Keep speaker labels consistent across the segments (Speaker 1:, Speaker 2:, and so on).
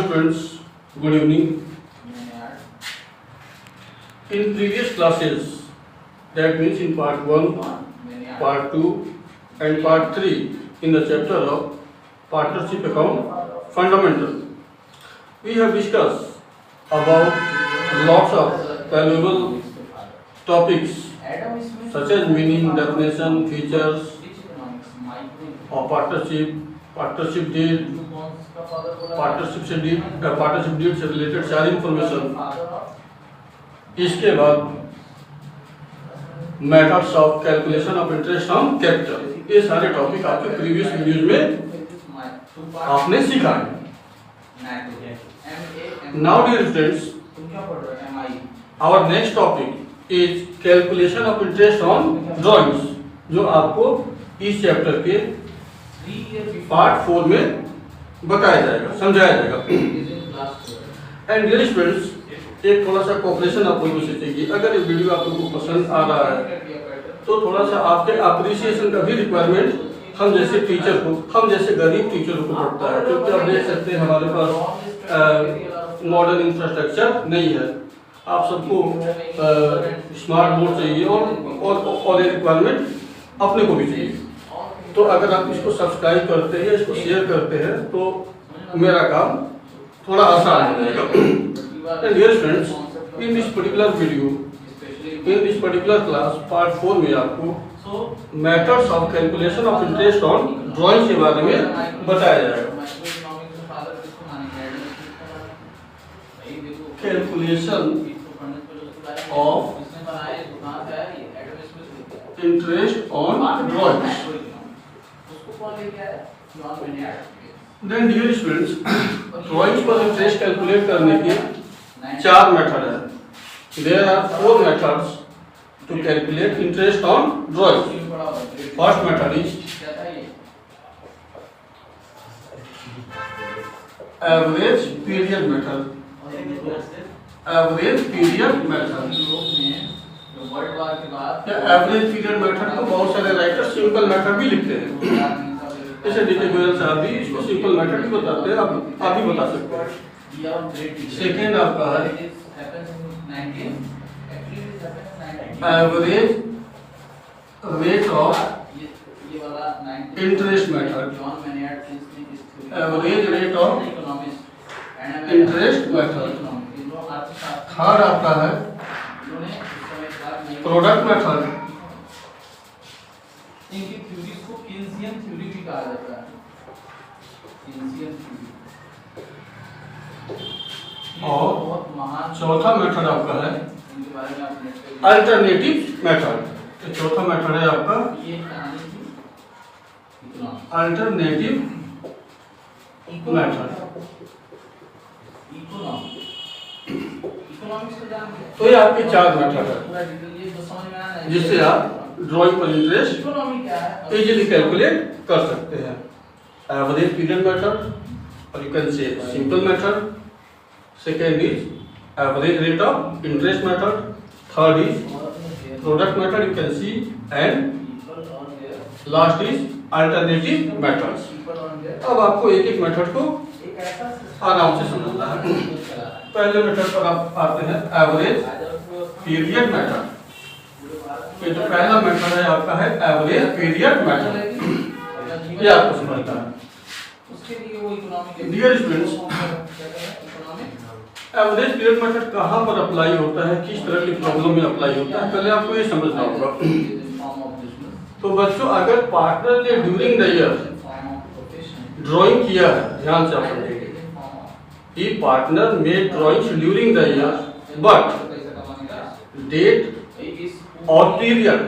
Speaker 1: friends, good evening. In previous classes, that means in part 1, part 2 and part 3 in the chapter of partnership account fundamental, we have discussed about lots of valuable topics such as meaning, definition, features of partnership, partnership deed, partnership deed से related सारी information. इसके बाद methods of calculation of interest on capital, ये सारे topic आपके previous videos में आपने सीखा है। Now dear students, our next topic is calculation of interest on drawings, जो आपको इस चैप्टर के पार्ट 4 में बताया जाएगा, समझाया जाएगा। एंड डियर स्टूडेंट्स, एक थोड़ा सा कोऑपरेशन आप लोगों से चाहिए। अगर ये वीडियो आप लोगों को पसंद आ रहा है तो थोड़ा सा आपके अप्रिसिएशन का भी रिक्वायरमेंट हम जैसे टीचर को, हम जैसे गरीब टीचरों को पड़ता है, क्योंकि आप देख सकते हैं हमारे पास मॉडर्न इंफ्रास्ट्रक्चर नहीं है। आप सबको स्मार्ट बोर्ड चाहिए और ये रिक्वायरमेंट अपने को भी चाहिए। तो अगर आप इसको सब्सक्राइब करते हैं, इसको शेयर करते हैं, तो मेरा काम थोड़ा आसान हो जाएगा। And dear friends, in this particular video, in this particular class part 4 में आपको methods of calculation of interest on drawing के बारे में बताया जाएगा। Calculation of interest on drawings. Then dear students, drawings पर इंटरेस्ट कैलकुलेट करने के 4 मेथड है। There are 4 methods to calculate interest on drawings. First method is average period method. Average period method. Average period method को बहुत सारे writer simple method भी लिखते हैं, जैसे डी के गोयल साहब भी इसको सिंपल मेथड भी बताते हैं, आप भी बता सकते हैं। सेकेंड आपका है average rate of interest method. Average rate of interest method. Third आपका है प्रोडक्ट मेथड।
Speaker 2: इनकी थ्योरीज को कीन्सियन थ्योरी भी कहा जाता है। कीन्सियन थ्योरी।
Speaker 1: और
Speaker 2: बहुत महान
Speaker 1: चौथा मेथड आपका है
Speaker 2: इनके बारे में आप नेट पे
Speaker 1: अल्टरनेटिव मेथड। तो चौथा मेथड है आपका
Speaker 2: ये कहानी थी इकोनॉमिक्स।
Speaker 1: Alternative method.
Speaker 2: इकोनॉमिक्स को जानते हैं।
Speaker 1: तो ये आपके 4 मेथड है
Speaker 2: पूरा डिटेल ये तो समझ में आना है
Speaker 1: जिससे आप ड्राइंग पर इंटरेस्ट
Speaker 2: इकोनॉमी क्या है
Speaker 1: इजीली कैलकुलेट कर सकते हैं। एवरेज पीरियड मेथड, और you can say simple method. Second is average rate of interest method. Third is product method, you can see, and last is alternative methods. अब आपको एक एक मेथड को आराम से समझना है। पहले मेथड पर आप आते हैं एवरेज पीरियड मेथड। ये जो पहला मेथड है आपका है एवरेज पीरियड मेथड, ये आपको समझना है।
Speaker 2: उसके लिए वो economic
Speaker 1: dear students, average period method कहाँ पर अप्लाई होता है, किस तरह की प्रॉब्लम में अप्लाई होता है, पहले आपको ये समझना होगा। तो बच्चों, अगर पार्टनर ने ड्यूरिंग द ईयर ड्राइंग किया है, ध्यान से आप समझेंगे, he partner made drawings during the year but date or period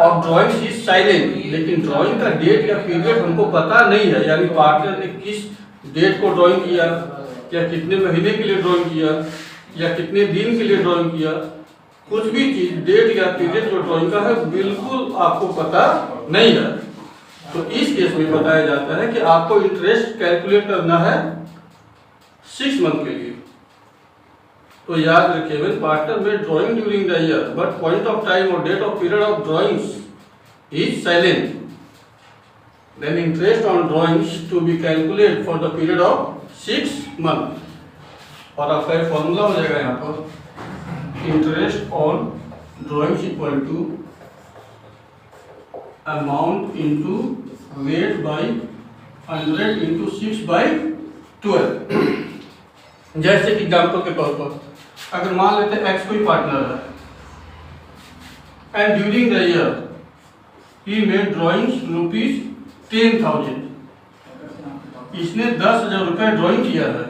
Speaker 1: of drawings is silent। लेकिन ड्राइंग का डेट या पीरियड हमको पता नहीं है, यानी पार्टनर ने किस डेट को ड्राइंग किया, या कितने महीने के लिए ड्राइंग किया, या कितने दिन के लिए ड्राइंग किया, कुछ भी चीज डेट या पीरियड जो ड्राइंग का है बिल्कुल आपको पता नहीं है। तो इस केस में बताया जाता है कि आपको इंटरेस्ट कैलकुलेट करना है 6 मंथ के लिए। तो याद रखिए, when partner made drawing during the year but point of time और date of period of drawings is silent, then interest on drawings to be calculate for the period of 6 month. और आपका एक formula हो जाएगा यहाँ पर interest on drawing equal to amount into rate by 100 into 6/12। जैसे कि एग्जाम्पल के तौर पर अगर मान लेते हैं एक्स कोई पार्टनर है and during the year he made drawings ₹10,000। इसने 10,000 रुपये ड्राइंग किया है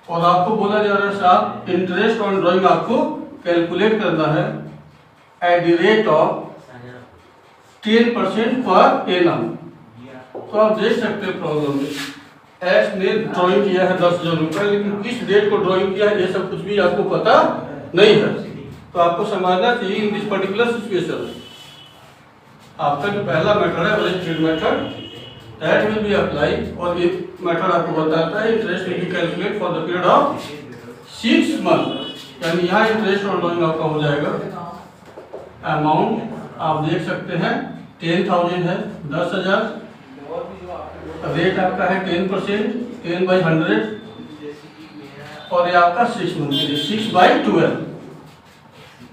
Speaker 1: और आपको बोला जा रहा है साहब इंटरेस्ट ऑन ड्राइंग आपको कैलकुलेट करना है at the rate of 10% per annum. तो आप देख सकते हैं प्रॉब्लम में एक्स ने ड्राइंग किया है 10,000 रुपये, लेकिन किस डेट को ड्राइंग किया है ये सब कुछ भी आपको पता नहीं है। तो आपको समझना चाहिए इन दिस पर्टिकुलर सिचुएशन आपका जो पहला मेथड है average period method that will be apply, और ये मेथड आपको बताता है interest will be calculate for the period of 6 month. यानी यहाँ इंटरेस्ट ऑन ड्राइंग आपका हो जाएगा अमाउंट आप देख सकते हैं 10,000 है 10,000, रेट आपका है 10%, 10/100 और ये आपका 6 मंथ के लिए 6/12।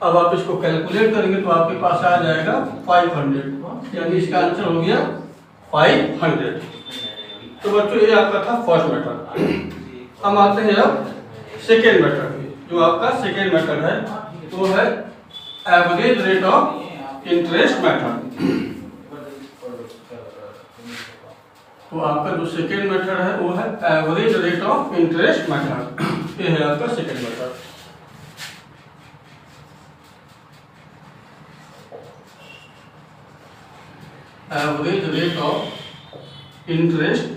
Speaker 1: अब आप इसको कैलकुलेट करेंगे तो आपके पास आ जाएगा 500, यानी इसका आंसर हो गया 500। तो बच्चों ये आपका था फर्स्ट मेथड। हम आते हैं अब सेकेंड मेथड में। जो आपका सेकेंड मेथड है वो है average rate of interest method. तो आपका जो सेकेंड मेथड है वो है average rate of interest method. ये है आपका second method. Average rate of interest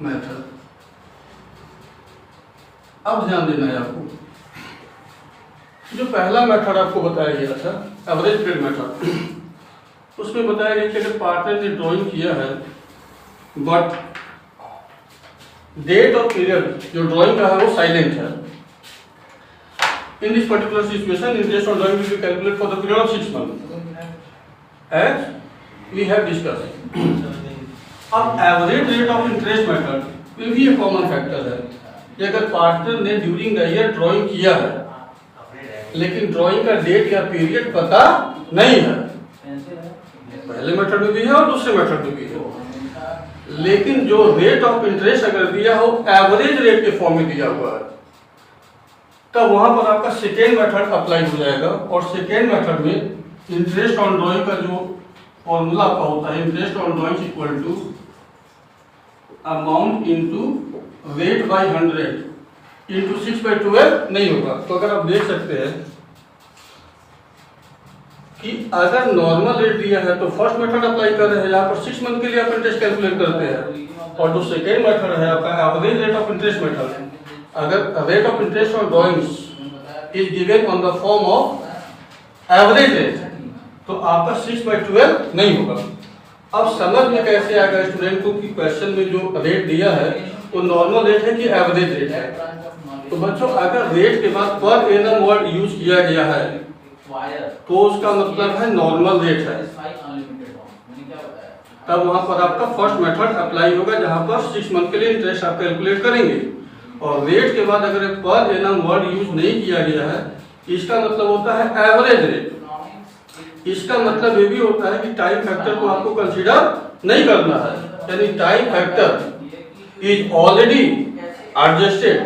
Speaker 1: method. अब ध्यान देना है आपको, जो पहला मेथड आपको बताया गया था एवरेज पीरियड मेथड, उसमें बताया गया कि अगर पार्टनर ने ड्राइंग किया है बट डेट और पीरियड जो ड्राइंग का है वो साइलेंट है, in this particular situation interest on drawing will be calculate for the period of 6 month as we have discussed. अब average rate of interest method will be a common factor है कि अगर partner ने during the year drawing किया है लेकिन drawing का date या पीरियड पता नहीं है, पहले मेथड में भी है और दूसरे मेथड में भी है, लेकिन जो रेट ऑफ इंटरेस्ट अगर दिया हो एवरेज रेट के फॉर्म में दिया हुआ है तब वहां पर आपका सेकेंड मेथड अप्लाई हो जाएगा। और सेकेंड मेथड में इंटरेस्ट ऑन ड्राइंग का जो फॉर्मूला आपका होता है interest on drawing equal to amount into rate by 100 into 6/12 नहीं होगा। तो अगर आप देख सकते हैं कि अगर नॉर्मल रेट दिया है तो फर्स्ट मेथड अप्लाई कर रहे हैं, यहाँ पर 6 मंथ के लिए आप इंटरेस्ट कैलकुलेट करते हैं। और जो सेकेंड मेथड है आपका average rate of interest method, अगर rate of interest on drawings is given on the form of average rate तो आपका 6/12 नहीं होगा। अब समझ में कैसे आएगा स्टूडेंट को कि क्वेश्चन में जो रेट दिया है वो नॉर्मल रेट है कि एवरेज रेट है। तो बच्चों अगर रेट के बाद पर एनम वर्ड यूज किया गया है तो उसका मतलब है नॉर्मल रेट है, तब वहां पर आपका फर्स्ट मेथड अप्लाई होगा जहां पर 6 मंथ के लिए इंटरेस्ट आप कैलकुलेट करेंगे। और रेट के बाद अगर पर एनम वर्ड यूज नहीं किया गया है इसका मतलब होता है एवरेज रेट। इसका मतलब ये भी होता है कि टाइम फैक्टर को आपको कंसीडर नहीं करना है, यानी time factor is already adjusted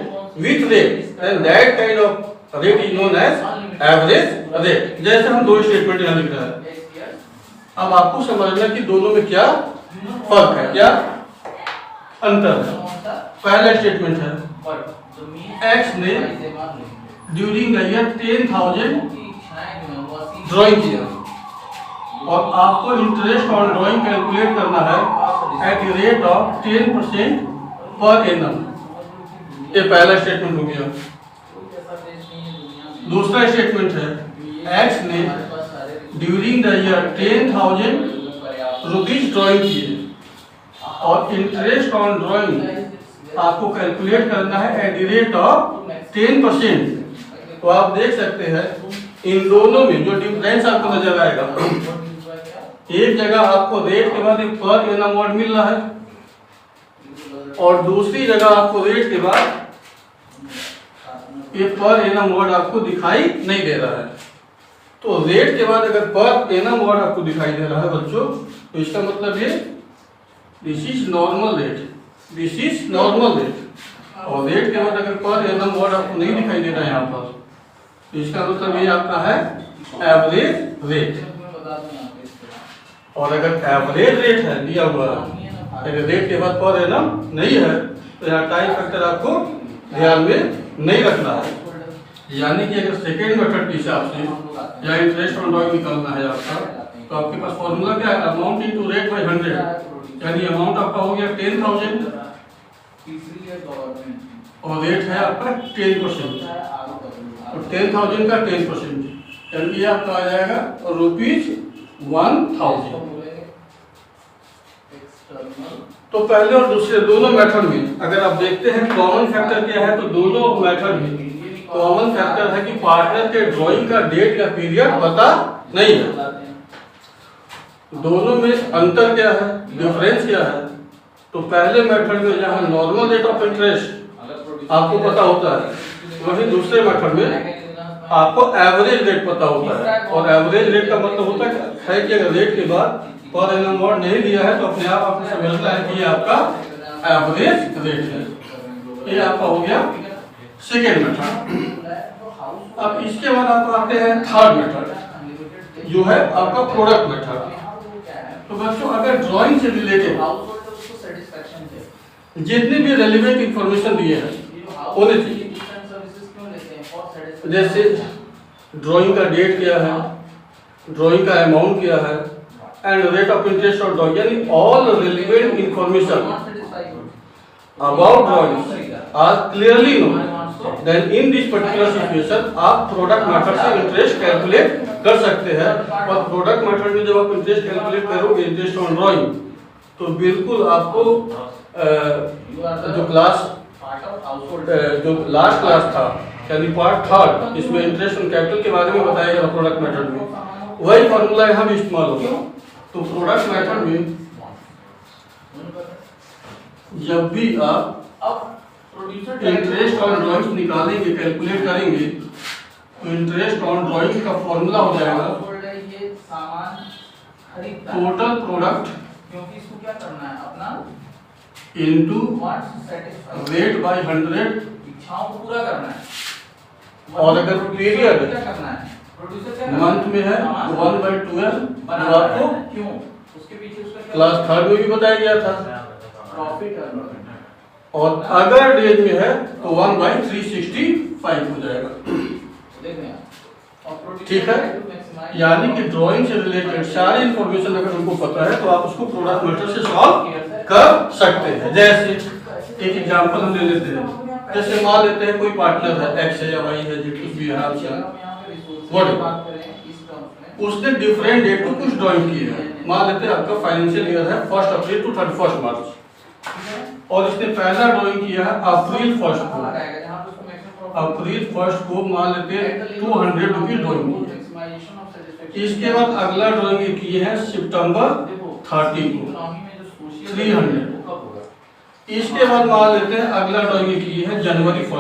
Speaker 1: with rate and that kind of rate is known as average rate. जैसे हम दो स्टेटमेंट यहाँ लिख रहे हैं, अब आपको समझना कि दोनों में क्या फर्क है, क्या अंतर है। पहला स्टेटमेंट है एक्स ने ड्यूरिंग द ईयर 10,000 ड्राइंग किया और आपको इंटरेस्ट ऑन ड्राइंग कैलकुलेट करना है at the rate of 10% per annum. ये पहला स्टेटमेंट हो गया। दूसरा स्टेटमेंट है एक्स ने during the year 10,000 rupees drawing किए और इंटरेस्ट ऑन ड्राइंग आपको कैलकुलेट करना है एट द रेट ऑफ 10%। तो आप देख सकते हैं इन दोनों में जो डिफरेंस आपको नजर आएगा, एक जगह आपको रेट के बाद एक पर एनम वर्ड मिल रहा है और दूसरी जगह आपको रेट के बाद ये पर एनम वर्ड आपको दिखाई नहीं दे रहा है। तो रेट के बाद अगर पर एनम वर्ड आपको दिखाई दे रहा है बच्चों, तो इसका मतलब ये this is normal rate, this is normal rate. और रेट के बाद अगर पर एनम वर्ड आपको नहीं दिखाई दे रहा है यहाँ पर, तो इसका मतलब ये आपका है एवरेज रेट। और अगर एवरेज रेट है दिया हुआ है, अगर रेट के बाद पर एनम नहीं है, तो यहाँ टाइम फैक्टर आपको ध्यान में नहीं रखना है। यानी कि अगर सेकेंड मेथड के हिसाब से या इंटरेस्ट ऑन ड्रॉइंग निकालना है आपका, तो आपके पास फॉर्मूला क्या है, अमाउंट इनटू रेट बाय 100। यानी अमाउंट आपका हो गया 10,000 और रेट है आपका 10%, और 10,000 का 10%, यानी ये आपका आ जाएगा ₹1000। तो पहले और दूसरे दोनों मेथड में अगर आप देखते हैं कॉमन फैक्टर क्या है, तो दोनों मेथड में कॉमन फैक्टर है कि पार्टनर के ड्राइंग का डेट या पीरियड पता नहीं है। दोनों में अंतर क्या है, डिफरेंस क्या है? तो पहले मेथड में जहां नॉर्मल रेट ऑफ इंटरेस्ट आपको पता होता है, वहीं दूसरे मेथड में आपको एवरेज रेट पता होता है। और एवरेज रेट का मतलब होता है कि अगर रेट के बाद पर एनम वर्ड नहीं दिया है, तो अपने आप आपको समझना है कि ये आपका एवरेज रेट है। ये आपका हो गया सेकेंड मेथड। अब इसके बाद आप आते हैं थर्ड मेथड, जो है आपका प्रोडक्ट मेथड। तो बच्चों अगर ड्राइंग से रिलेटेड जितनी भी रेलिवेंट इंफॉर्मेशन दिए हैं होने चाहिए, जैसे ड्राइंग का डेट क्या है, ड्राइंग का अमाउंट क्या है, and rate of interest on drawing, यानी all relevant information about drawing are clearly known. Then in this particular situation आप प्रोडक्ट मेथड से इंटरेस्ट कैलकुलेट कर सकते हैं। और प्रोडक्ट मेथड में जब आप इंटरेस्ट कैलकुलेट करोगे इंटरेस्ट ऑन ड्राइंग, तो बिल्कुल आपको जो लास्ट क्लास था यानी पार्ट थर्ड, इसमें इंटरेस्ट ऑन कैपिटल के बारे में बताया गया प्रोडक्ट मेथड में, वही फॉर्मूला यहाँ भी इस्तेमाल होगा। तो प्रोडक्ट मेथड में जब भी आप इंटरेस्ट ऑन ड्राइंग निकालेंगे, कैलकुलेट करेंगे, तो इंटरेस्ट ऑन ड्राइंग का फॉर्मूला हो जाएगा total product into rate by 100।
Speaker 2: पूरा करना है।
Speaker 1: और अगर पीरियड मंथ में है तो 1/12, जो आपको क्लास थर्ड में भी बताया गया था। और अगर डेज में है तो 1/365 हो जाएगा। ठीक है, यानी कि ड्राइंग से रिलेटेड सारी इंफॉर्मेशन अगर उनको पता है, तो आप उसको प्रोडक्ट मेथड से सॉल्व कर सकते हैं। जैसे एक एग्जांपल हम ले लेते हैं, जैसे मान लेते हैं कोई पार्टनर है, एक्स है या वाई है, जो कुछ भी है उसने डिफरेंट डेट को कुछ ड्राइंग की है। मान लेते हैं आपका फाइनेंशियल ईयर है 1 अप्रैल टू 31 मार्च, और इसने पहला ड्राइंग किया है अप्रैल 1 को। अप्रैल 1 को मान लेते हैं 200 रुपीज ड्राइंग की है। इसके बाद अगला ड्राइंग की है सितंबर 30 को 300। इसके बाद मान लेते हैं अगला ड्राइंग की है जनवरी 1 को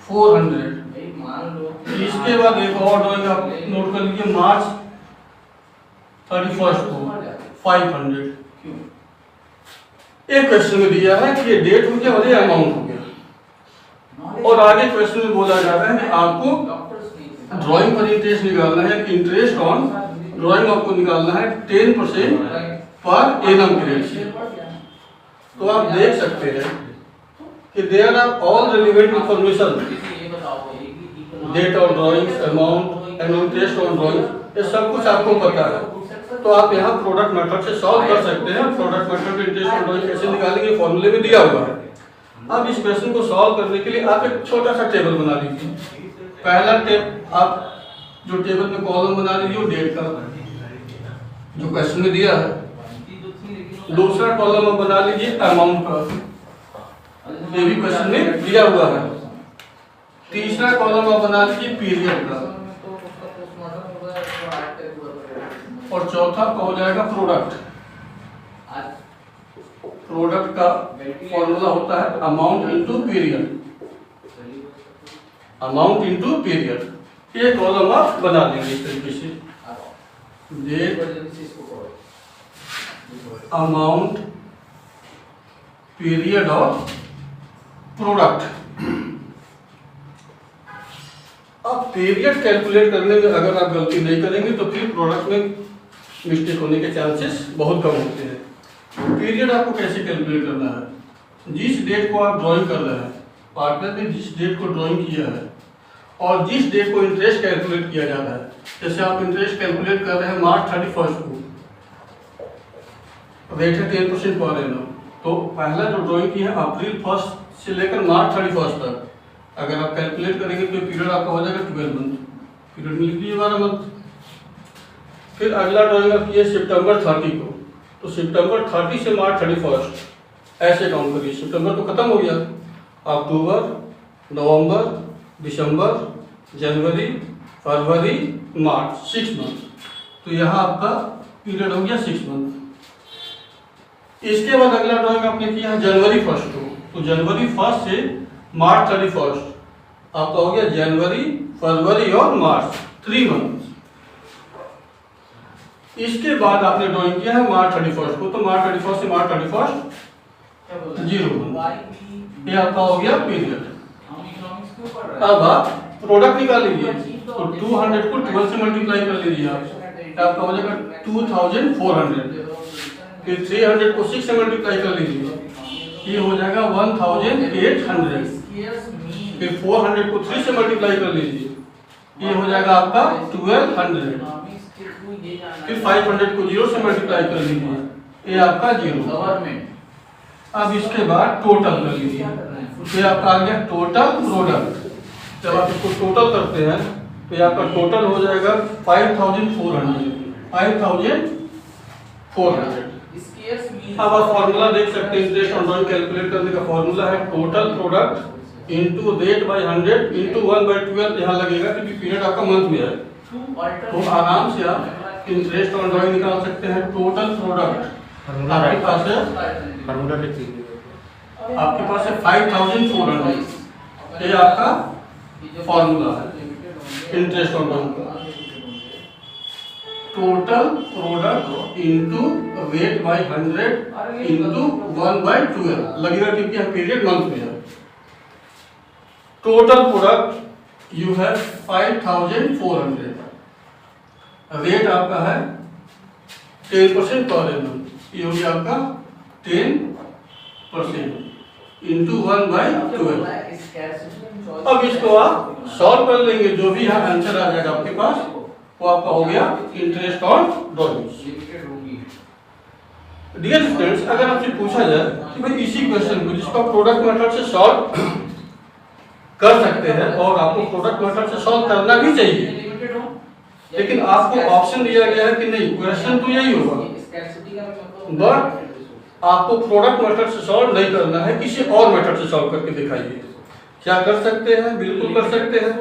Speaker 1: 400। इसके बाद एक और ड्राइंग आप नोट कर लीजिए मार्च 31 को 500। एक क्वेश्चन में दिया है कि ये डेट हो गया और ये अमाउंट हो गया, और आगे क्वेश्चन में बोला जा रहा है कि आपको ड्राइंग पर इंटरेस्ट निकालना है, कि इंटरेस्ट ऑन ड्राइंग आपको निकालना है 10% पर एनम के रेट से। तो आप देख सकते हैं कि there are all relevant information, date of drawings, amount and interest on drawing, ये सब कुछ आपको पता है। तो आप यहाँ प्रोडक्ट मेथड से सॉल्व कर सकते हैं। प्रोडक्ट मेथड में इंटरेस्ट ऑन ड्राइंग कैसे निकालेंगे, फॉर्मूले में दिया हुआ है। अब इस क्वेश्चन को सॉल्व करने के लिए आप एक छोटा सा टेबल बना लीजिए। पहला आप जो टेबल में कॉलम बना लीजिए वो डेट का, जो क्वेश्चन में दिया है। दूसरा कॉलम आप बना लीजिए अमाउंट का, ये भी क्वेश्चन में दिया हुआ है। तीसरा कॉलम आप बना लीजिए पीरियड का, और चौथा हो जाएगा प्रोडक्ट। प्रोडक्ट का फॉर्मूला होता है amount into period, amount into period. ये कॉलम आप बना लेंगे इस तरीके से, अमाउंट पीरियड ऑफ प्रोडक्ट। अब पीरियड कैलकुलेट करने में अगर आप गलती नहीं करेंगे तो फिर प्रोडक्ट में मिस्टेक होने के चांसेस बहुत कम होते हैं। पीरियड आपको कैसे कैलकुलेट करना है, जिस डेट को आप ड्राइंग कर रहे हैं, पार्टनर ने जिस डेट को ड्राइंग किया है और जिस डेट को इंटरेस्ट कैलकुलेट किया जाता है, जैसे आप इंटरेस्ट कैलकुलेट कर रहे हैं मार्च 31 को, रेट है 10% पर एनम, तो पहला जो ड्राइंग किया है अप्रैल 1 से लेकर मार्च 31 तक, अगर आप कैलकुलेट करेंगे तो पीरियड आपका हो जाएगा 12 मंथ, पीरियड में लिख लीजिए 12 मंथ। फिर अगला ड्राइंग आप किए सितंबर 30 को, तो सितंबर 30 से मार्च 31 ऐसे काउंट करिए, सितंबर तो खत्म हो गया, अक्टूबर, नवंबर, दिसंबर, जनवरी, फरवरी, मार्च, 6 मंथ, तो यहाँ आपका पीरियड हो गया 6 मंथ। इसके बाद अगला ड्राइंग आपने किया है जनवरी 1 को, तो जनवरी 1 से मार्च 31 आपका हो गया जनवरी, फरवरी और मार्च, 3 मंथ। इसके बाद आपने ड्राइंग किया है मार्च 31 को, तो मार्च 31 से मार्च 31 0 मंथ, ये आपका हो गया पीरियड। अब आप प्रोडक्ट निकाल लीजिए, तो 200 को 12 से मल्टीप्लाई कर लीजिए आप, आपका हो जाएगा 2400। फिर 300 को 6 से मल्टीप्लाई कर लीजिए, ये हो जाएगा 1800। फिर 400 को 3 से मल्टीप्लाई कर लीजिए, ये हो जाएगा आपका 1200। फिर 500 को 0 से मल्टीप्लाई कर लीजिए, ये आपका 0। अब इसके बाद टोटल कर लीजिए, तो ये आपका आ गया टोटल प्रोडक्ट। जब आप इसको टोटल करते हैं तो ये आपका टोटल हो जाएगा 5400। अब आप फॉर्मूला देख सकते हैं, इंटरेस्ट ऑन ड्राइंग कैलकुलेट करने का फॉर्मूला है total product into rate by 100 into 1/12 यहाँ लगेगा क्योंकि पीरियड आपका मंथ में है, तो आराम से आप इंटरेस्ट ऑन ड्राइंग निकाल सकते हैं। टोटल प्रोडक्ट आपके पास है,
Speaker 3: फार्मूला लिख लीजिए,
Speaker 1: आपके पास है 5400, ये आपका फॉर्मूला है इंटरेस्ट ऑन ड्राइंग का। Total product into rate by 100 into 1/12 लगेगा क्योंकि यह पीरियड मंथ में है। Total product you have 5400, rate आपका है 10% पर एनम, ये हो गया आपका 10% इनटू 1/12। अब इसको आप सॉल्व कर लेंगे, जो भी यहाँ आंसर आ जाएगा आपके पास वो आपका हो गया interest on drawings. Dear students, अगर आपसे पूछा जाए कि भाई इसी क्वेश्चन को जिसको आप प्रोडक्ट मेथड से सॉल्व कर सकते हैं और आपको प्रोडक्ट मेथड से सॉल्व करना भी चाहिए, लेकिन आपको ऑप्शन दिया गया है कि नहीं क्वेश्चन तो यही होगा, बट आपको प्रोडक्ट मेथड से सॉल्व नहीं करना है, किसी और मेथड से सॉल्व करके दिखाइए। क्या कर सकते हैं? बिल्कुल कर सकते हैं।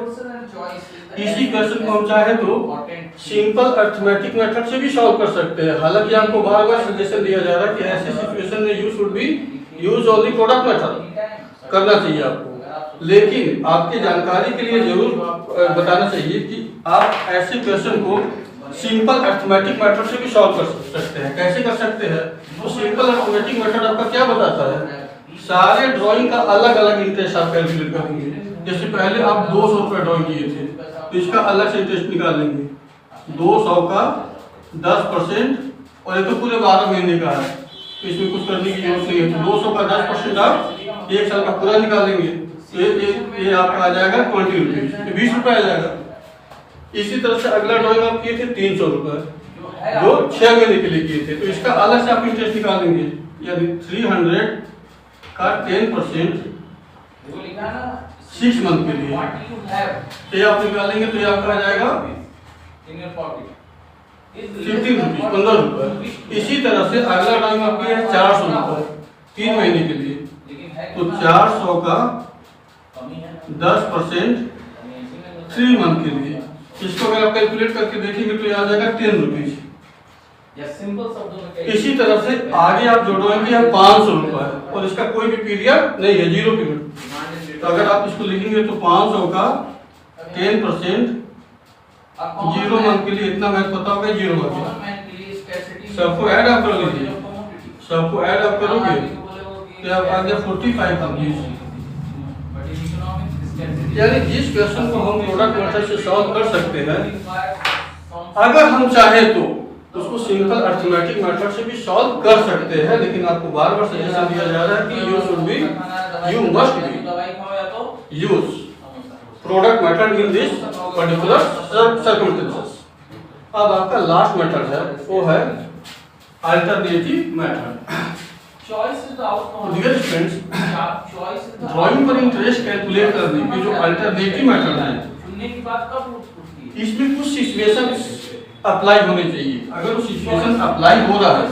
Speaker 1: इसी क्वेश्चन को हम चाहे तो सिंपल अरिथमेटिक मेथड से भी सॉल्व कर सकते हैं। हालांकि आपको बार बार सजेशन दिया जा रहा है कि ऐसी सिचुएशन में you should be use only product method करना चाहिए आपको, लेकिन आपकी जानकारी के लिए जरूर बताना चाहिए कि आप ऐसे क्वेश्चन को सिंपल अरिथमेटिक मेथड से भी सॉल्व कर सकते हैं। कैसे कर सकते हैं? तो सिंपल अरिथमेटिक मेथड आपका क्या बताता है, सारे ड्राइंग का अलग अलग इंटरेस्ट आप कैलकुलेट करेंगे। जैसे पहले आप 200 रुपये ड्राइंग किए थे तो इसका अलग से इंटरेस्ट निकालेंगे, 200 का 10%, और ये तो पूरे 12 महीने का है तो इसमें कुछ करने की जरूरत नहीं है, तो 200 का 10% आप 1 साल का पूरा निकालेंगे, ये आपका आ जाएगा 20 रुपीज, 20 रुपये आ जाएगा। इसी तरह से अगला ड्राइंग आप किए थे 300 रुपये जो 6 महीने के लिए किए थे, तो इसका अलग से आप इंटरेस्ट निकालेंगे, यानी 300 का 10% 6 मंथ के लिए ये आप निकालेंगे तो ये आपका आ जाएगा 15 रुपीज, 15 रुपये। इसी तरह से अगला ड्राइंग आपकी है 400 रुपये 3 महीने के लिए, तो 400 का 10% 3 मंथ के लिए, इसको अगर आप कैलकुलेट करके देखेंगे तो ये आ जाएगा 10 रुपीज।
Speaker 2: या सिंपल शब्दों में कहिए।
Speaker 1: इसी तरह से आगे आप जोड़ोगे 500 रुपए और इसका कोई भी पीरियड नहीं है, 0 पीरियड। तो अगर आप इसको लिखेंगे तो 500 का 10% 0 मंथ के लिए इतना मैथ पता होगा, 0 मंथ। सबको ऐड आप कर लीजिए, सबको ऐड आप करोगे तो आप आ गया 45 कंप्लीट। यानी जिस क्वेश्चन को हम प्रोडक्ट मेथड से सॉल्व कर सकते हैं, अगर हम चाहे तो उसको सिंपल अरिथमेटिक मेथड से भी सॉल्व कर सकते हैं, लेकिन आपको बार बार सजेशन दिया जा रहा है कि you must be use product method in this particular circumstances. अब आपका लास्ट मेथड है, वो है alternative method. Dear students, drawing पर इंटरेस्ट कैलकुलेट करने की जो अल्टरनेटिव मेथड है,
Speaker 2: चुनने की बात कब उठती है?
Speaker 1: इसमें कुछ सिचुएशंस अप्लाई होने चाहिए। अगर वो सिचुएशन अप्लाई हो रहा है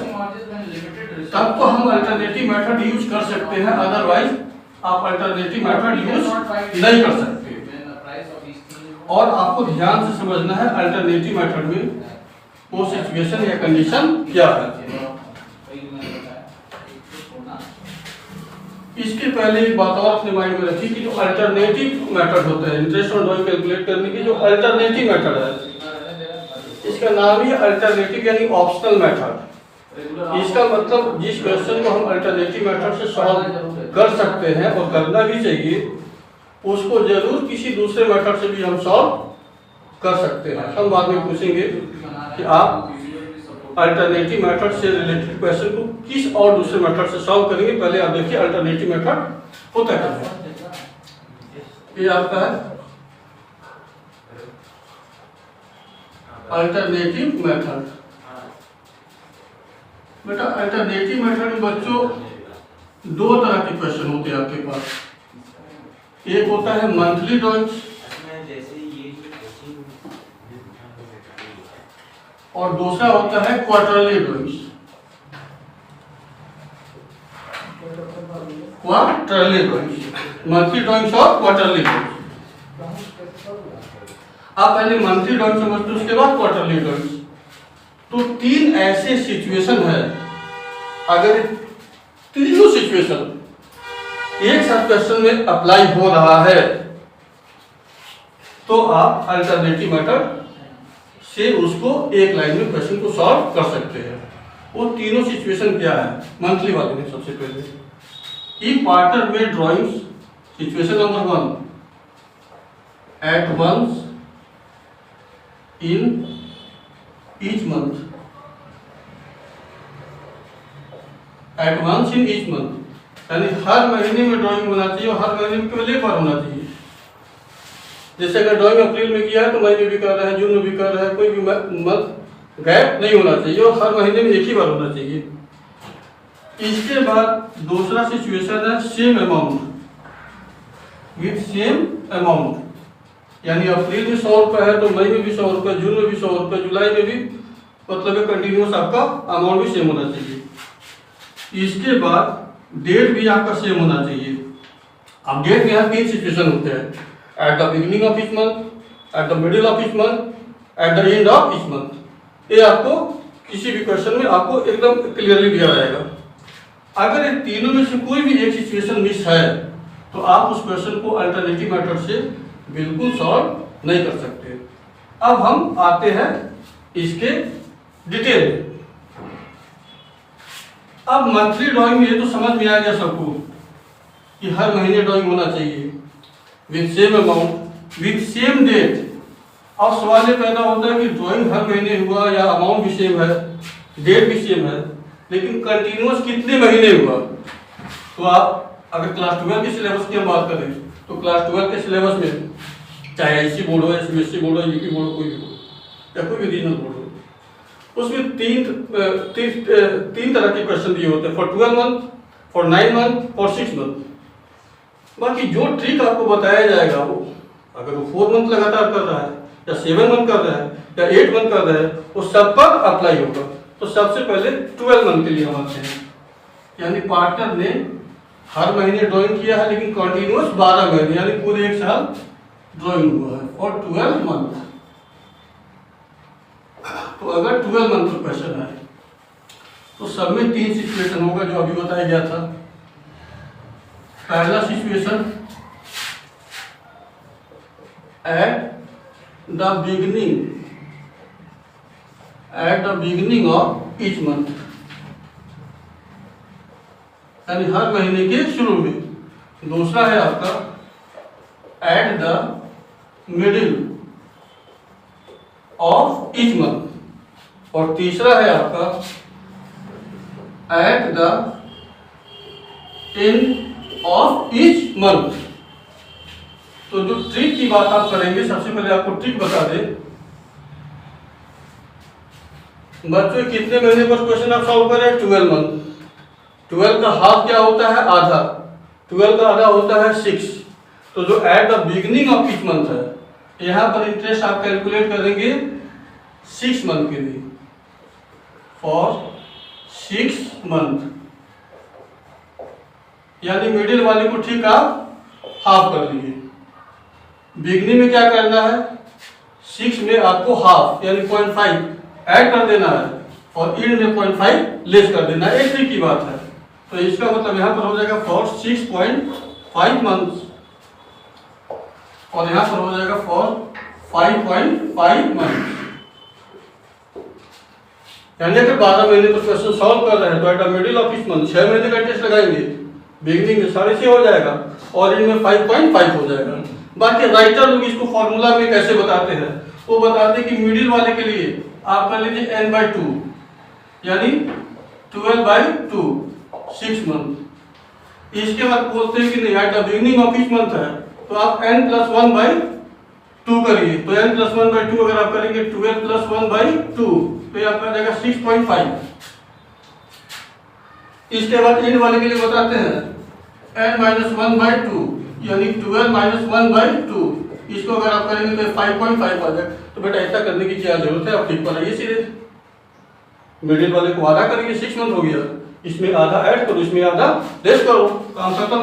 Speaker 1: तब तो हम अल्टरनेटिव मेथड यूज कर सकते हैं, अदरवाइज आप अल्टरनेटिव मेथड यूज नहीं कर सकते। और आपको ध्यान से समझना है अल्टरनेटिव मेथड में वो सिचुएशन या कंडीशन क्या है। इसके पहले एक बात और अपने माइंड में रखिए कि जो अल्टरनेटिव मेथड होता है इंटरेस्ट ऑन ड्राइंग कैलकुलेट करने की, जो अल्टरनेटिव मेथड है, इसका नाम ही अल्टरनेटिव यानी ऑप्शनल मेथड। इसका मतलब जिस क्वेश्चन को हम अल्टरनेटिव मेथड से सॉल्व कर सकते हैं और करना भी चाहिए, उसको जरूर किसी दूसरे मेथड से भी हम सॉल्व कर सकते हैं। हम बाद में पूछेंगे कि आप अल्टरनेटिव मेथड से रिलेटेड क्वेश्चन को किस और दूसरे मेथड से सॉल्व करेंगे। पहले आप देखिए अल्टरनेटिव मेथड होता क्या है। ये आपका है अल्टरनेटिव मेथड। बेटा अल्टरनेटिव मेथड में बच्चों दो तरह के क्वेश्चन होते हैं आपके पास। एक होता है मंथली ड्राइंग्स और दूसरा होता है quarterly drawings. Quarterly drawings, monthly drawings और क्वार्टरली ड्राइंग्स। आप पहले मंथली ड्राइंग समझते हो, उसके बाद क्वार्टरली ड्राइंग्स। तो तीन ऐसे सिचुएशन है, अगर तीनों सिचुएशन एक साथ क्वेश्चन में अप्लाई हो रहा है तो आप अल्टरनेटिव मेथड से उसको एक लाइन में क्वेश्चन को सॉल्व कर सकते हैं। वो तीनों सिचुएशन क्या है? मंथली वाले में सबसे पहले ई पार्टनर में drawings situation number 1, at once in each month, at once in each month, यानी हर महीने में ड्राइंग होना चाहिए और हर महीने में केवल एक बार होना चाहिए। जैसे अगर ड्राइंग अप्रैल में किया है तो मई में भी कर रहा है, जून में भी कर रहा है, कोई भी मंथ गैप नहीं होना चाहिए और हर महीने में एक ही बार होना चाहिए। इसके बाद दूसरा सिचुएशन है same amount with same amount, यानी अप्रैल में 100 रुपये है तो मई में भी 100 रुपये, जून में भी 100 रुपये, जुलाई में भी, मतलब कंटिन्यूस आपका अमाउंट भी सेम होना चाहिए। इसके बाद डेट भी आपका सेम होना चाहिए। अब डेट में यहाँ 3 सिचुएशन होते हैं, eight the beginning of each month, eight the middle of each month, eight the end of each month. ये आपको किसी भी क्वेश्चन में आपको एकदम क्लियरली दिया जाएगा। अगर इन तीनों में से कोई भी एक सिचुएशन मिस है तो आप उस क्वेश्चन को अल्टरनेटिव मेथड से बिल्कुल सॉल्व नहीं कर सकते। अब हम आते हैं इसके डिटेल में। अब मंथली ड्राइंग में ये तो समझ में आ गया सबको कि हर महीने ड्राइंग होना चाहिए with same amount with same date. अब सवाल ये पैदा होता है कि ड्राइंग हर महीने हुआ या अमाउंट भी सेम है, डेट भी सेम है, लेकिन कंटिन्यूअस कितने महीने हुआ। तो आप अगर क्लास 12 के सिलेबस की हम बात करें तो क्लास 12 के सिलेबस में चाहे आईसी बोर्ड हो, एसबीएसई बोर्ड हो, यूपी बोर्ड हो, कोई भी बोर्ड या कोई भी रीजनल बोर्ड हो, उसमें तीन तरह के क्वेश्चन दिए होते हैं, for 12 month, for 9 month, for 6 month. बाकी जो ट्रिक आपको बताया जाएगा वो अगर वो 4 मंथ लगातार कर रहा है या 7 मंथ कर रहा है या 8 मंथ कर रहा है वो सब पर अप्लाई होगा। तो सबसे पहले 12 मंथ के लिए हम आते हैं, यानी पार्टनर ने हर महीने ड्राइंग किया है लेकिन कंटिन्यूअस 12 महीने यानी पूरे 1 साल ड्राइंग हुआ है और 12 मंथ। तो अगर 12 मंथ का क्वेश्चन है तो सब में 3 सिचुएशन होगा जो अभी बताया गया था। पहला situation, eight the beginning of each month, यानी हर महीने के शुरू में। दूसरा है आपका eight the middle of each month, और तीसरा है आपका eight the end of each month. तो जो ट्रिक की बात आप करेंगे, सबसे पहले आपको ट्रिक बता दे। बच्चों कितने महीने पर क्वेश्चन आप सॉल्व करें? 12 मंथ। 12 का हाफ क्या होता है? आधा। 12 का आधा होता है 6। तो जो eight the beginning of each month है, यहाँ पर इंटरेस्ट आप कैलकुलेट करेंगे 6 मंथ के लिए, फॉर 6 मंथ, यानी मिडिल वाले को ठीक आप हाफ कर लीजिए। बिगनिंग में क्या करना है? 6 में आपको हाफ यानी 0.5 ऐड कर देना है, और एंड में 0.5 लेस कर देना है। एक ट्रिक की बात है। तो इसका मतलब यहाँ पर हो जाएगा फॉर 6.5 मंथ्स, और यहाँ पर हो जाएगा फॉर 5.5 मंथ। यानी अगर 12 महीने पर क्वेश्चन सॉल्व कर रहे हैं तो at the middle of each month 6 महीने का टेस्ट लगाएंगे। बिगिनिंग में 6.5 हो जाएगा और एंड में 5.5 हो जाएगा। बाकी राइटर लोग इसको फॉर्मूला में कैसे बताते हैं? वो बताते हैं कि मिडिल वाले के लिए आप कर लीजिए n/2, यानी 12/2, 6 मंथ। इसके बाद बोलते हैं कि नहीं, eight the beginning of each month है तो आप n+1/2 करिए। तो n+1/2 अगर आप करेंगे 12+1/2 तो ये आपका जाएगा 6.5। इसके बाद एंड वाले के लिए बताते हैं n-1/2, यानी 12-1/2। इसको अगर आप करेंगे तो 5.5 आ जाएगा। तो बेटा ऐसा करने की क्या जरूरत है? आप ठीक बनाइए सीधे। मिडिल वाले को आधा करिए, 6 मंथ हो गया, इसमें आधा ऐड करो, इसमें आधा लेस करो, काम खत्म।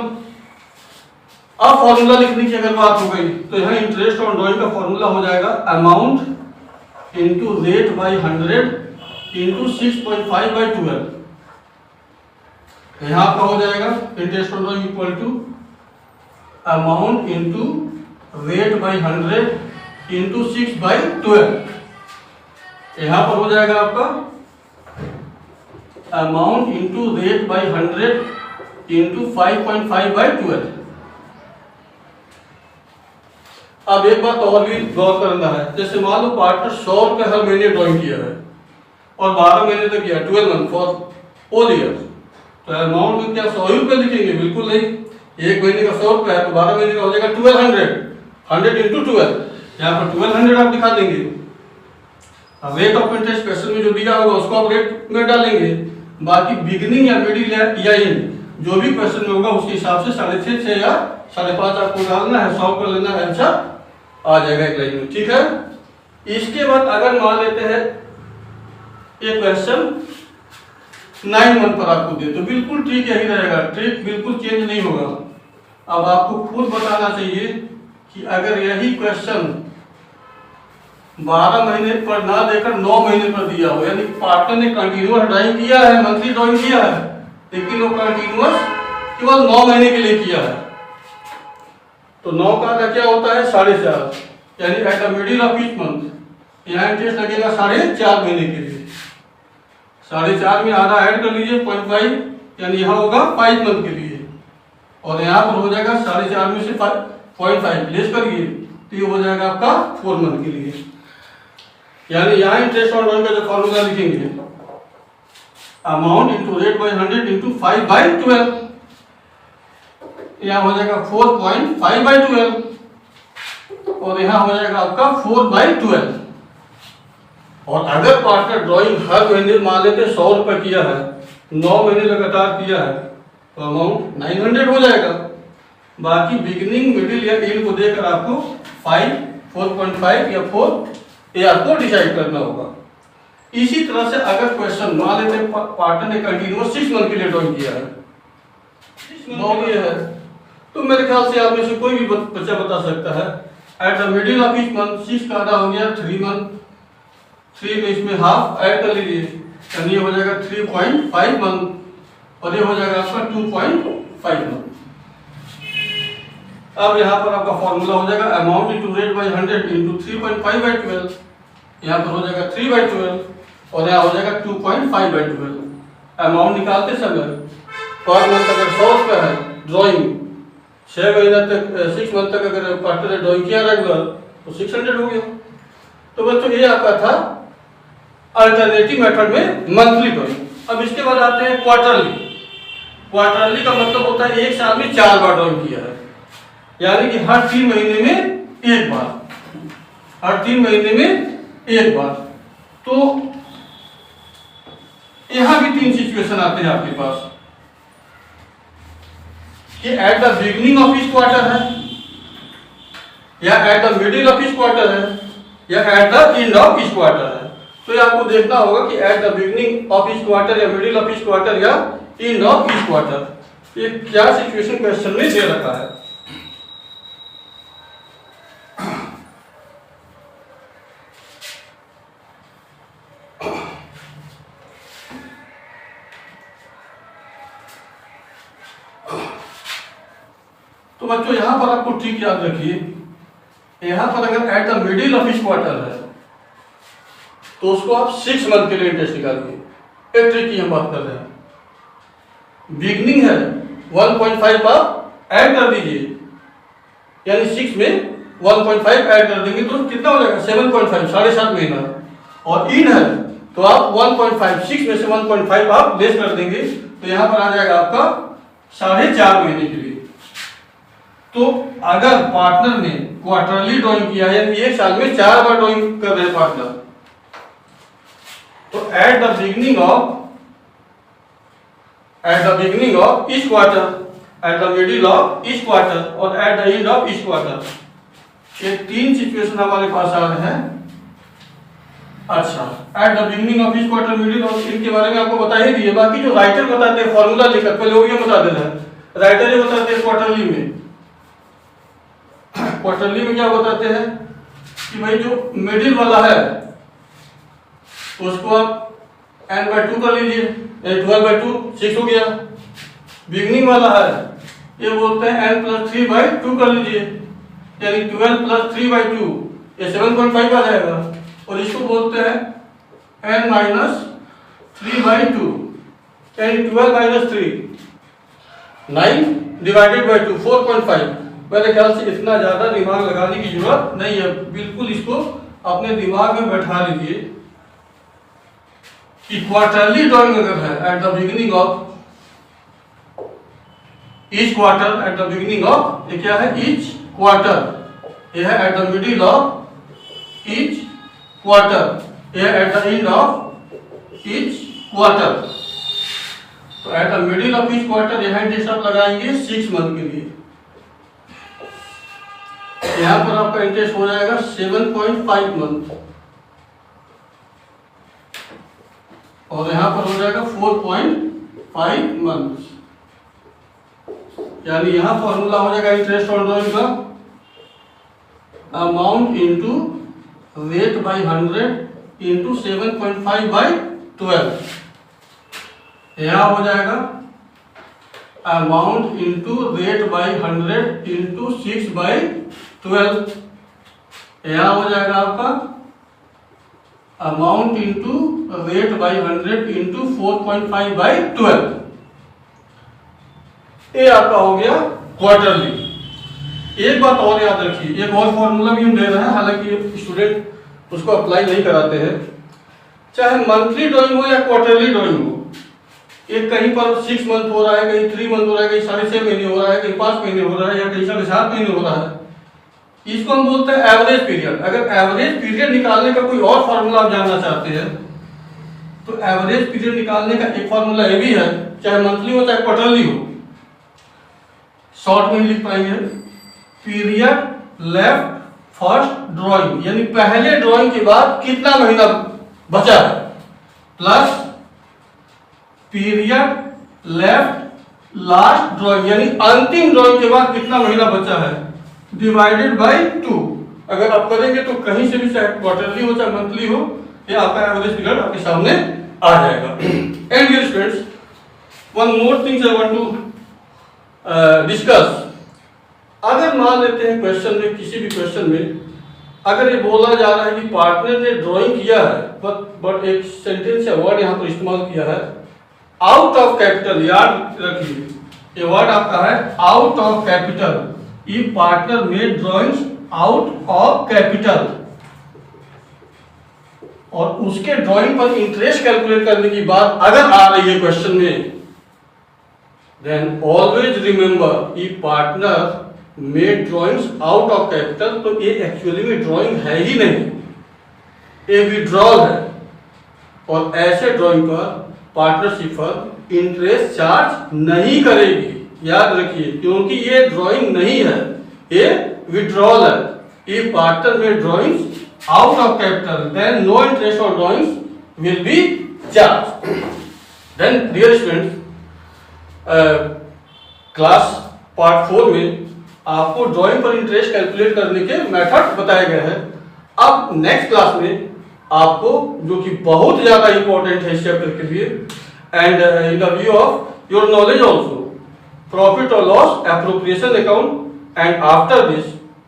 Speaker 1: अब फॉर्मूला लिखने की अगर बात हो गई तो यहाँ इंटरेस्ट ऑन ड्राइंग का फॉर्मूला हो जाएगा amount into rate by 100 into 6.5/12। यहाँ का हो जाएगा interest on drawing equal to amount into rate by 100 into 6/12। यहाँ पर हो जाएगा आपका amount into rate by 100 into 5.5/12। अब एक बात और भी गौर करना है, जैसे मान लो पार्टनर 100 रुपये हर महीने ड्राइंग किया है और 12 महीने तक किया, 12 मंथ फॉर ऑल ईयर, तो अमाउंट में क्या 100 रुपये लिखेंगे? बिल्कुल नहीं। एक महीने का 100 रुपये है तो 12 महीने का हो जाएगा 1200, 100 इंटू 12, यहाँ पर 1200 आप दिखा देंगे। अब रेट ऑफ इंटरेस्ट क्वेश्चन में जो दिया होगा उसको आप रेट में डालेंगे। बाकी बिगिनिंग या मिडिल या एंड जो भी क्वेश्चन में होगा उसके हिसाब से 6.5 या 5.5 आपको डालना है, सॉल्व कर लेना है, आंसर आ जाएगा एक लाइन में। ठीक है। इसके बाद अगर मान लेते हैं एक क्वेश्चन 9 मंथ पर आपको दे, तो बिल्कुल ट्रिक यही रहेगा, ट्रिक बिल्कुल चेंज नहीं होगा। अब आपको खुद बताना चाहिए कि अगर यही क्वेश्चन 12 महीने पर ना देकर 9 महीने पर दिया हो, यानी पार्टनर ने कंटिन्यूअस ड्राइंग किया है, मंथली ड्राइंग किया है, लेकिन वो कंटिन्यूअस केवल 9 महीने के लिए किया है, तो 9 का आधा क्या होता है? 4.5, यानी eight the middle of each month यहाँ इंटरेस्ट लगेगा 4.5 महीने के लिए। 4.5 में आधा ऐड कर लीजिए 0.5, यानी यहाँ होगा 5 मंथ के लिए, और यहाँ पर हो जाएगा 4.5 में से 0.5 लेस करिए तो ये हो जाएगा आपका 4 मंथ के लिए। यानी यहाँ इंटरेस्ट ऑन ड्राइंग का जो फॉर्मूला लिखेंगे amount into rate by 100 into 5/12, यहाँ हो जाएगा 4.5/12, और यहाँ हो जाएगा आपका 4/12। और अगर पार्टनर ड्राइंग हर महीने मान लेते 100 रुपये किया है, 9 महीने लगातार किया है, तो अमाउंट 900 हो जाएगा। बाकी बिगिनिंग मिडिल या एंड को देकर आपको 5, 4.5 या 4 ये आपको डिसाइड करना होगा। इसी तरह से अगर क्वेश्चन मान लेते पार्टनर ने कंटिन्यूअस 6 मंथ के लिए ड्राइंग किया है, 6 मंथ के लिए है, तो मेरे ख्याल से आप में से कोई भी बच्चा बता सकता है at the middle of each month 6 का आधा हो गया 3 मंथ, 3 में इसमें हाफ ऐड कर लीजिए, यानी ये हो जाएगा 3.5 मंथ और ये हो जाएगा आपका 2.5 मंथ। अब यहाँ पर आपका फॉर्मूला हो जाएगा amount into rate by 100 into 3.5/12। यहाँ पर हो जाएगा 3/12 और यहाँ हो जाएगा 2.5/12। अमाउंट निकालते समय पर मंथ अगर 100 रुपये है ड्राइंग 6 महीना तक 6 मंथ तक अगर पार्टनर ने ड्राइंग किया रेगुलर तो 600 हो गया। तो बच्चों ये आपका था अल्टरनेटिव मेथड में मंथली ड्राइंग। अब इसके बाद आते हैं क्वार्टरली। क्वार्टरली का मतलब होता है एक साल में 4 बार ड्राइंग किया है, यानी कि हर 3 महीने में एक बार, हर 3 महीने में एक बार। तो यहां भी 3 सिचुएशन आते हैं आपके पास कि eight the beginning of each quarter है, या eight the middle of each quarter है, या eight the end of each quarter है। तो ये आपको देखना होगा कि eight the beginning of each quarter या मिडिल ऑफ ईच क्वार्टर या एंड ऑफ ईच क्वार्टर, ये क्या सिचुएशन क्वेश्चन में दे रखा है। तो बच्चों यहां पर आपको ट्रिक याद रखिए, यहां पर अगर eight the middle of each quarter है तो उसको आप 6 मंथ के लिए इंटरेस्ट निकालिए। एक ट्रिक की हम बात कर रहे हैं। बिगनिंग है 1.5 आप ऐड कर दीजिए, यानी 6 में 1.5 ऐड कर देंगे तो कितना हो जाएगा 7.5, 7.5 महीना। और इन है तो आप 1.5 6 में से 1.5 आप लेस कर देंगे तो यहां पर आ जाएगा आपका 4.5 महीने के लिए। तो अगर पार्टनर ने क्वार्टरली ड्राइंग किया है यानी एक साल में 4 बार ड्राइंग कर रहे हैं पार्टनर, तो at the beginning of each quarter, at the middle of each quarter और at the end of each quarter, ये 3 सिचुएशन हमारे पास आ रहे हैं। अच्छा, at the beginning of each quarter, middle और इनके बारे में आपको बता ही दिए। बाकी जो राइटर बताते हैं फॉर्मूला लिखकर पहले वो ये बता देना है। राइटर ये बताते हैं क्वार्टरली में, क्वार्टरली में क्या बताते हैं कि भाई जो मिडिल वाला है उसको आप n/2 कर लीजिए, 12/2 6 हो गया। बिगनिंग वाला है ये बोलते हैं n+3/2 कर लीजिए, यानी 12 + 3/2 ये 7.5 आ जाएगा। और इसको बोलते हैं n-3/2 यानी 12 - 3 9 / 2 4.5। मेरे ख्याल से इतना ज्यादा दिमाग लगाने की जरूरत नहीं है, बिल्कुल इसको अपने दिमाग में बैठा लीजिए कि क्वार्टरली ड्राइंग अगर है at the beginning of each quarter, at the beginning of ये क्या है ईच क्वार्टर, ये है at the middle of each quarter, ये है at the end of each quarter. तो at the middle of each quarter यहां इंटरेस्ट आप लगाएंगे 6 मंथ के लिए, यहां पर आपका इंटरेस्ट हो जाएगा 7.5 मंथ और यहां पर हो जाएगा 4.5 मंथ। यानी यहां फॉर्मूला हो जाएगा इंटरेस्ट ऑन ड्राइंग का amount into rate by 100 into 7.5/12। यहां हो जाएगा amount into rate by 100 into 6/12। यहां हो जाएगा आपका amount into rate by 100 into 4.5/12। ये आपका हो गया क्वार्टरली। एक बात और याद रखिए, एक और फॉर्मूला भी हम दे रहे हैं, हालांकि स्टूडेंट उसको अप्लाई नहीं कराते हैं। चाहे मंथली ड्राइंग हो या क्वार्टरली ड्राइंग हो, एक कहीं पर 6 मंथ हो रहा है, कहीं 3 मंथ हो रहा है, कहीं 6.5 महीने हो रहा है, कहीं 5 महीने हो रहा है या कहीं 7.5 महीने हो रहा है, इसको हम बोलते हैं एवरेज पीरियड। अगर एवरेज पीरियड निकालने का कोई और फॉर्मूला आप जानना चाहते हैं तो एवरेज पीरियड निकालने का एक फॉर्मूला ये भी है, चाहे मंथली हो चाहे क्वार्टरली हो। शॉर्ट में लिख पाएंगे पीरियड लेफ्ट फर्स्ट ड्राइंग, यानी पहले ड्राइंग के बाद कितना महीना बचा है, plus period left last drawing यानी अंतिम ड्राइंग के बाद कितना महीना बचा है, डिवाइडेड बाय 2। अगर आप करेंगे तो कहीं से भी चाहे क्वार्टरली हो चाहे मंथली हो, ये आपका एवरेज पीरियड आपके सामने आ जाएगा। And dear students, one more things I want to discuss. अगर मान लेते हैं क्वेश्चन में, किसी भी क्वेश्चन में अगर ये बोला जा रहा है कि पार्टनर ने ड्राइंग किया है, बट एक सेंटेंस या वर्ड यहाँ पर इस्तेमाल किया है आउट ऑफ कैपिटल, याद रखिए ये वर्ड आपका है आउट ऑफ कैपिटल। ये partner made drawings out of capital, और उसके ड्राइंग पर इंटरेस्ट कैलकुलेट करने की बात अगर आ रही है क्वेश्चन में, देन ऑलवेज रिमेंबर ये partner made drawings out of capital, तो ये एक्चुअली में ड्राइंग है ही नहीं, ये विड्रॉल है। और ऐसे ड्राइंग पर पार्टनरशिप फर्म इंटरेस्ट चार्ज नहीं करेगी, याद रखिए, क्योंकि ये ड्राइंग नहीं है, ये विड्रॉल है। ये partner made drawings out of capital, then no interest on drawings will be charge. Then dear students, class part 4 में आपको ड्राइंग पर इंटरेस्ट कैलकुलेट करने के मेथड बताए गए हैं। अब नेक्स्ट क्लास में आपको, जो कि बहुत ज्यादा इंपॉर्टेंट है इस चैप्टर के लिए and in the view of your knowledge also, profit और loss appropriation account and after this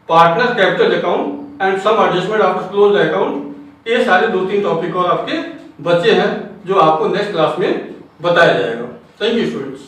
Speaker 1: partner capital account and some adjustment after close account, ये सारे 2-3 टॉपिक और आपके बचे हैं जो आपको नेक्स्ट क्लास में बताया जाएगा। Thank you students.